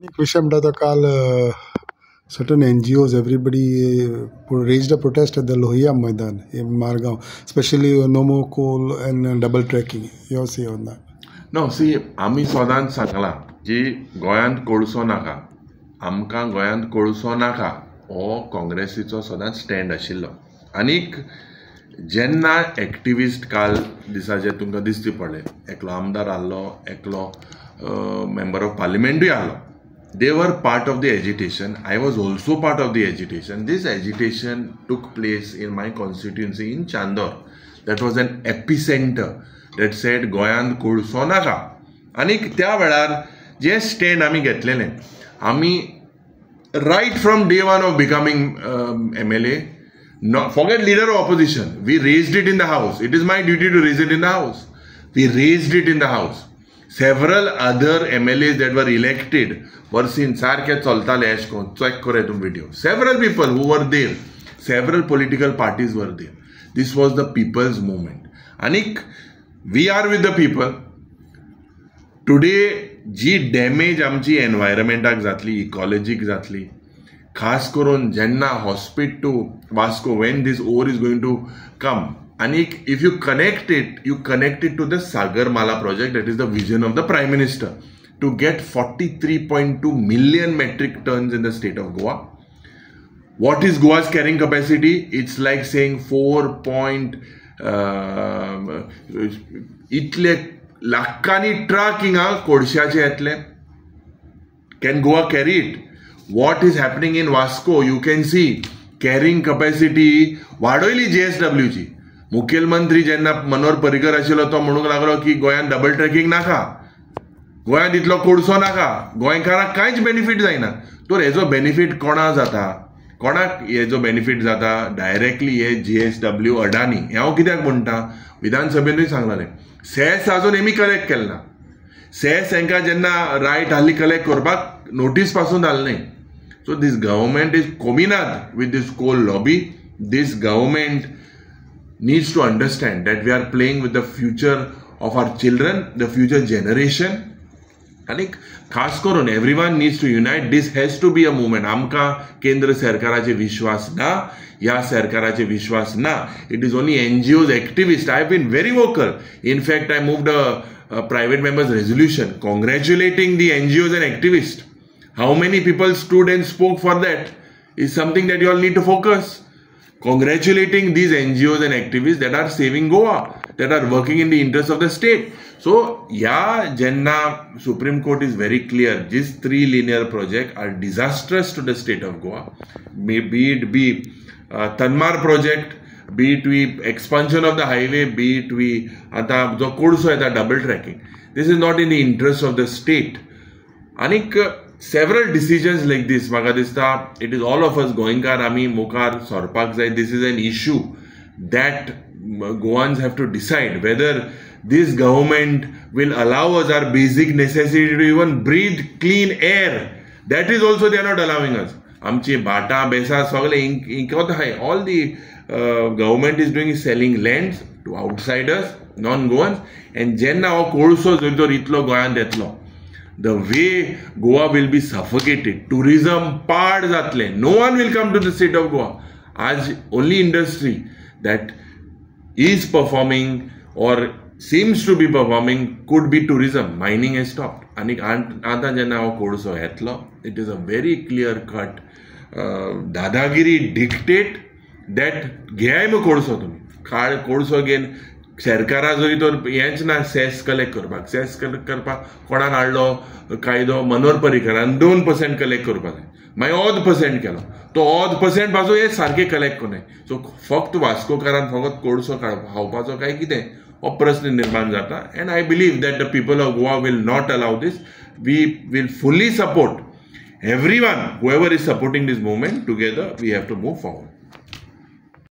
विषय म्हणटा तो काल certain NGOs, everybody raised a protest at the Lohia Maidan in Margao, especially no more coal and double tracking. Your say on that? No, see, आमी सदांच सांगला की गोंयांत कोळसो नाका, आमकां गोंयांत कोळसो नाका हो काँग्रेसीचो सदांच स्टँड आशिल्लो. आनीक जेन्ना एक्टिविस्ट काल दिसाचे तुमकां दिसती पडले, एकलो आमदार आहलो, एकलो मेंबर ऑफ पार्लिमेंटूय आहलो, they were part of the agitation. I was also part of the agitation. This agitation took place in my constituency in Chandor. That was an epicenter that said गोंयांत कोळसो नाका. आनीक त्या वेळार जे स्टँड आमी घेतलेले, आमी right from day one of becoming MLA, forget leader of opposition, we raised it in the house. It is my duty to raise it in the house. We raised it in the house. Several other MLAs that were elected were seen sarke chaltale ashko check kore tum video. Several people who were there, several political parties were there. This was the people's movement. Anik, we are with the people. Today जी damage आमची एनवायरमेंटाक जातली, इकॉलॉजीक जातली, खास करून जेन्ना Hospet to Vasco when this ore is going to come. Anik, if you connect it to the Sagarmala project, that is the vision of the Prime Minister, to get 43.2 million metric tons in the state of Goa. What is Goa's carrying capacity? It's like saying 4. इतले लाखांनी truck हिंगा कोळशाचे येतले. Can Goa carry it? What is happening in Vasco? You can see carrying capacity वाडयली JSW ची. मुखेलमंत्री जेन्ना मनोहर पर्रीकर आशिल्लो तो म्हणूंक लागलो की गोंयांत डबल ट्रॅकिंग नाका, गोंयांत इतलो कोळसो नाका, गोंयकारांक कांयच बेनिफीट जायना. तर हेजो बेनिफीट कोणा जाता? कोणाक हेजो बेनिफीट जाता? डायरेक्टली हे JSW अडानी. हांव कित्याक म्हणटा, विधानसभेनूय सांगलेलें, सेस आजून एमी कलेक्ट केलना. सेस हांकां जेन्ना रायट आहली कलेक्ट करपाक नोटीस पासून जालें. सो दीस गव्हर्मेंट इज कोमिनाद with this coal lobby. This government needs to understand that we are playing with the future of our children, the future generation. And खास करून everyone needs to unite. This has to be a movement. आमकां केंद्र सरकाराचे विश्वास ना, ह्या सरकाराचे विश्वास ना. It is only NGOs, activists. I have been very vocal. In fact, I moved a private member's resolution congratulating the NGOs and activists. How many people stood and spoke for that is something that you all need to focus. Congratulating these NGOs and activists that are saving Goa, that are working in the interest of the state. So, yeah, Jenna Supreme Court is very clear. These 3 linear projects are disastrous to the state of Goa. Be it Tanmar project, be it expansion of the highway, be it jo Kodso eta double tracking. This is not in the interest of the state. Anik several decisions like this, म्हाका दिसता, it is all of us गोंयकार आमी मुखार सरपाक जाय. This is an issue that Goans have to decide whether this government will allow us our basic necessity to even breathe clean air. That is also they are not allowing us. आमची भाटां बेसां सगळे इंकत आहाय. All the government is doing is selling lands to outsiders, non-Goans, and जेन्ना हो कोळसो जर इतलो गोंयांत येतलो, the way Goa will be suffocated, tourism pad जातले, no one will come to the state of Goa. As only industry that is performing or seems to be performing could be tourism. Mining has stopped. And आता जेन्ना हो कोळसो येतलो, it is a very clear cut दादागिरी dictate that घेयाय मग कोळसो तुम्ही. कोळसो घेन सरकारा जरी तर हेंच ना सेस कलेक्ट करपाक. सेस कलेक्ट करपाक कोणाक हाडलो कायदो? मनोहर पर्रीकरान 2% कलेक्ट करपाक जाय. मागीर 1% केलो. तो 1% पासून हे सारके कलेक्ट कोनाय. सो फक्त वास्कोकारान फकत कोळसो खावपाचो काय कितें हो प्रश्न निर्माण जाता. And I believe that the people of Goa will not allow this. We will fully support everyone, whoever is supporting this movement. Together we have to move forward.